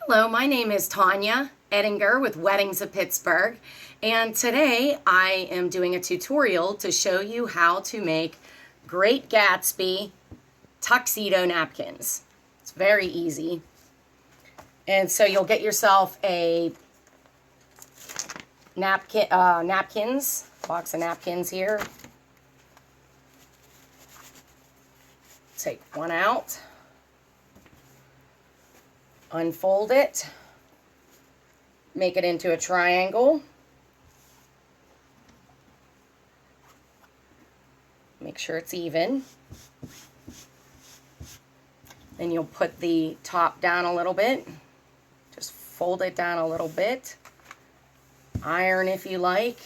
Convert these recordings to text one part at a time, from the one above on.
Hello, my name is Tanya Ettinger with Weddings of Pittsburgh, and today I am doing a tutorial to show you how to make Great Gatsby tuxedo napkins. It's very easy. And so you'll get yourself a napkins, box of napkins here. Take one out. Unfold it, make it into a triangle, make sure it's even. Then you'll put the top down a little bit, just fold it down a little bit, iron if you like,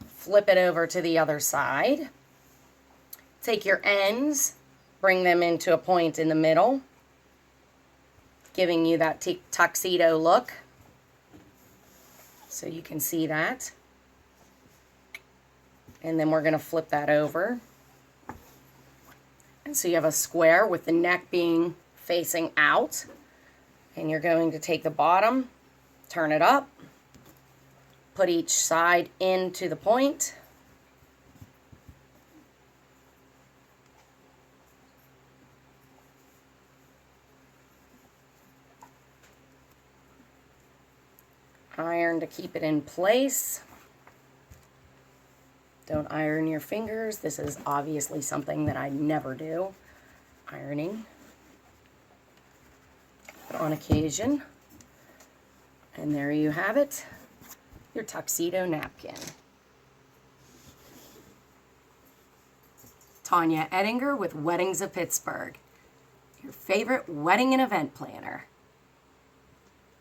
flip it over to the other side, take your ends, bring them into a point in the middle, giving you that tuxedo look, so you can see that. And then we're going to flip that over. And so you have a square with the neck being facing out. And you're going to take the bottom, turn it up, put each side into the point. Iron to keep it in place. Don't iron your fingers. This is obviously something that I never do, ironing, but on occasion. And there you have it, your tuxedo napkin. Tanya Ettinger with Weddings of Pittsburgh, your favorite wedding and event planner.